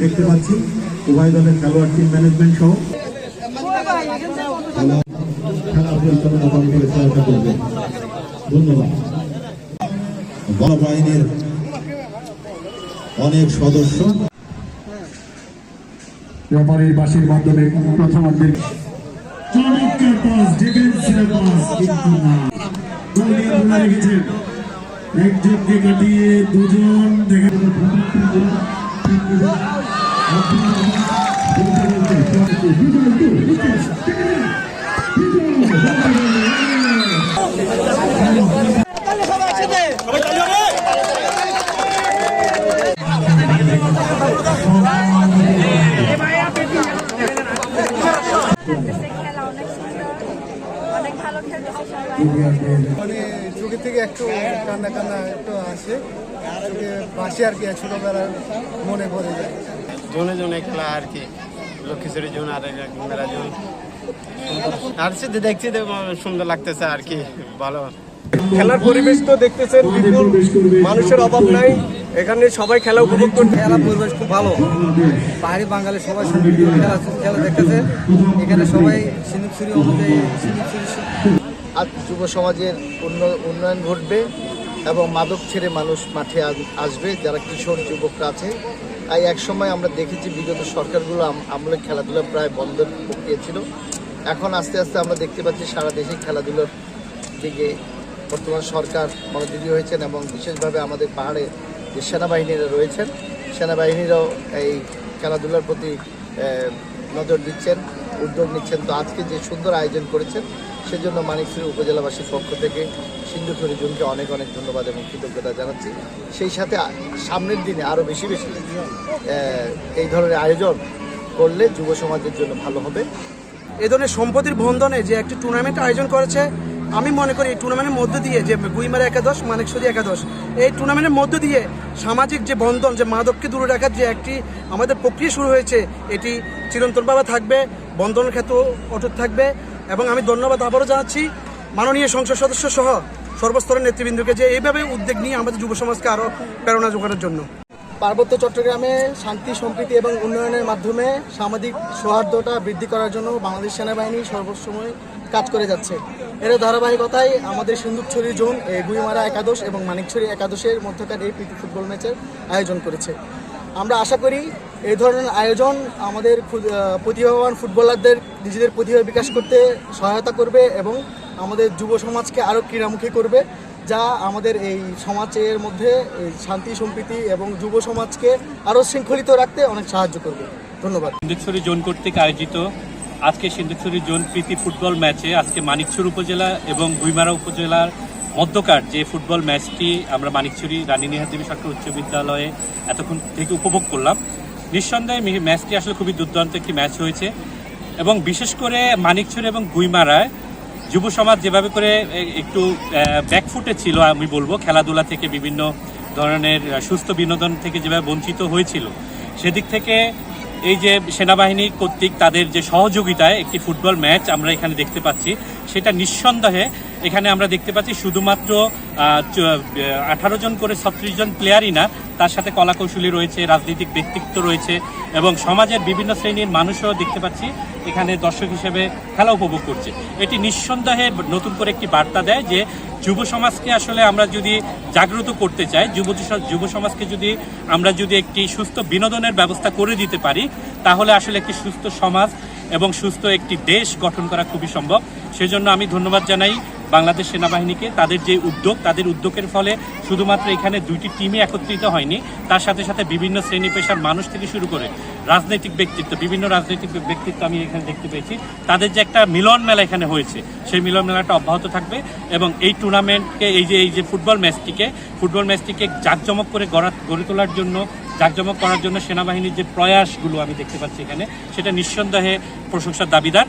দেখতে পাচ্ছি উভয় দলের খেলোয়াড় টিম ম্যানেজমেন্ট সহ খেলা পরিচালনা কমিটিকে সহায়তা করবে। ধন্যবাদ। বাহিনীর অনেক সদস্য রেফারির বাঁশির মাধ্যমে প্রথমার্ধের চমৎকার পাস, ডিফেন্সের পাস, কিন্তু না গোলিয়া ধরে রেখেছেন। একজনকে কাটিয়ে দুজন দেখে মানে চোখের থেকে একটু কান্না একটু আসে, চোখে বাসে আর কি ছোটবেলার মনে পড়ে যায়। জোনে জোনে খেলা আর কি, লক্ষ্মীশ্বরী জোন আর মেরা জোন আর দেখছি সুন্দর লাগতেছে আর কি, ভালো খেলার পরিবেশ তো দেখতেছেন, বিপুল মানুষের অভাব নাই এখানে, সবাই খেলা উপভোগ করতে। খেলার পরিবেশ খুব ভালো, বাইরে বাঙালি সবাই খেলা দেখতেছে, এখানে সবাই সিন্দুকছড়ি অনুযায়ী আজ যুব সমাজের উন্নয়ন ঘটবে এবং মাদক ছেড়ে মানুষ মাঠে আসবে, যারা কিশোর যুবকরা আছে। তাই এক সময় আমরা দেখেছি বিগত সরকারগুলো আমলে খেলাধুলা প্রায় বন্ধের প্রক্রিয়া ছিল। এখন আস্তে আস্তে আমরা দেখতে পাচ্ছি সারা দেশে খেলাধুলার দিকে বর্তমান সরকার মনোযোগী হয়েছেন এবং বিশেষভাবে আমাদের পাহাড়ে যে সেনাবাহিনীরা রয়েছেন, সেনাবাহিনীরাও এই খেলাধুলার প্রতি নজর দিচ্ছেন, উদ্যোগ নিচ্ছেন। তো আজকে যে সুন্দর আয়োজন করেছেন সেজন্য মানিকছড়ি উপজেলাবাসীর পক্ষ থেকে সিন্ধুছড়ি জোনকে অনেক অনেক ধন্যবাদ এবং কৃতজ্ঞতা জানাচ্ছি। সেই সাথে সামনের দিনে আরও বেশি এই ধরনের আয়োজন করলে যুব সমাজের জন্য ভালো হবে। এ ধরনের সম্পত্তির বন্ধনে যে একটি টুর্নামেন্ট আয়োজন করেছে, আমি মনে করি এই টুর্নামেন্টের মধ্য দিয়ে যে গুইমারা একাদশ, মানিকছড়ি একাদশ, এই টুর্নামেন্টের মধ্য দিয়ে সামাজিক যে বন্ধন, যে মাদককে দূরে রাখার যে একটি আমাদের প্রক্রিয়া শুরু হয়েছে, এটি চিরন্তনভাবে থাকবে, বন্ধনের ক্ষেত্রেও অটুট থাকবে। এবং আমি ধন্যবাদ আবারও জানাচ্ছি মাননীয় সংসদ সদস্য সহ সর্বস্তরের নেতৃবৃন্দকে যে এইভাবে উদ্যোগ নিয়ে আমাদের যুব সমাজকে আরও প্রেরণা যোগানোর জন্য। পার্বত্য চট্টগ্রামে শান্তি, সম্প্রীতি এবং উন্নয়নের মাধ্যমে সামাজিক সৌহার্দ্যতা বৃদ্ধি করার জন্য বাংলাদেশ সেনাবাহিনী সর্বসময় কাজ করে যাচ্ছে। এর ধারাবাহিকতায় আমাদের সিন্ধুছড়ি জোন গুইমারা একাদশ এবং মানিকছড়ি একাদশের মধ্যকার এই প্রীতি ফুটবল ম্যাচের আয়োজন করেছে। আমরা আশা করি এই ধরনের আয়োজন আমাদের প্রতিভাবান ফুটবলারদের নিজেদের প্রতিভা বিকাশ করতে সহায়তা করবে এবং আমাদের যুব সমাজকে আরও ক্রীড়ামুখী করবে, যা আমাদের এই সমাজের মধ্যে শান্তি, সম্প্রীতি এবং যুব সমাজকে আরও শৃঙ্খলিত রাখতে অনেক সাহায্য করবে। ধন্যবাদ। সিন্ধুছড়ি জোন কর্তৃক আয়োজিত আজকে সিন্ধুছড়ি জোন প্রীতি ফুটবল ম্যাচে আজকে মানিকছড়ি উপজেলা এবং গুইমারা উপজেলার মধ্যকার যে ফুটবল ম্যাচটি আমরা মানিকছড়ি রানী নেহার দেবী সরকারি উচ্চ বিদ্যালয়ে এতক্ষণ থেকে উপভোগ করলাম। নিঃসন্দেহে ম্যাচটি আসলে খুবই দুর্দান্ত একটি ম্যাচ হয়েছে এবং বিশেষ করে মানিকছড়ি এবং গুইমারায় যুব সমাজ যেভাবে করে একটু ব্যাকফুটে ছিল, আমি বলবো খেলাধুলা থেকে, বিভিন্ন ধরনের সুস্থ বিনোদন থেকে যেভাবে বঞ্চিত হয়েছিল, সেদিক থেকে এই যে সেনাবাহিনী কর্তৃক তাদের যে সহযোগিতায় একটি ফুটবল ম্যাচ আমরা এখানে দেখতে পাচ্ছি, সেটা নিঃসন্দেহে এখানে আমরা দেখতে পাচ্ছি শুধুমাত্র 18 জন করে 36 জন প্লেয়ারই না, তার সাথে কলাকৌশলী রয়েছে, রাজনৈতিক ব্যক্তিত্ব রয়েছে এবং সমাজের বিভিন্ন শ্রেণীর মানুষও দেখতে পাচ্ছি এখানে দর্শক হিসেবে খেলা উপভোগ করছে। এটি নিঃসন্দেহে নতুন করে একটি বার্তা দেয় যে যুব সমাজকে আসলে আমরা যদি জাগ্রত করতে চাই, যুব সমাজকে যদি আমরা একটি সুস্থ বিনোদনের ব্যবস্থা করে দিতে পারি, তাহলে আসলে একটি সুস্থ সমাজ এবং সুস্থ একটি দেশ গঠন করা খুবই সম্ভব। সেজন্য আমি ধন্যবাদ জানাই বাংলাদেশ সেনাবাহিনীকে। তাদের যে উদ্যোগ, তাদের উদ্যোগের ফলে শুধুমাত্র এখানে দুইটি টিমই একত্রিত হয়নি, তার সাথে সাথে বিভিন্ন শ্রেণী পেশার মানুষ থেকে শুরু করে রাজনৈতিক ব্যক্তিত্ব, বিভিন্ন রাজনৈতিক ব্যক্তিত্ব আমি এখানে দেখতে পেয়েছি। তাদের যে একটা মিলন মেলা এখানে হয়েছে, সেই মিলন মেলাটা অব্যাহত থাকবে এবং এই টুর্নামেন্টকে এই যে ফুটবল ম্যাচটিকে জাঁকজমক করে গড়ে তোলার জন্য, জাঁকজমক করার জন্য সেনাবাহিনীর যে প্রয়াসগুলো আমি দেখতে পাচ্ছি এখানে, সেটা নিঃসন্দেহে প্রশংসার দাবিদার।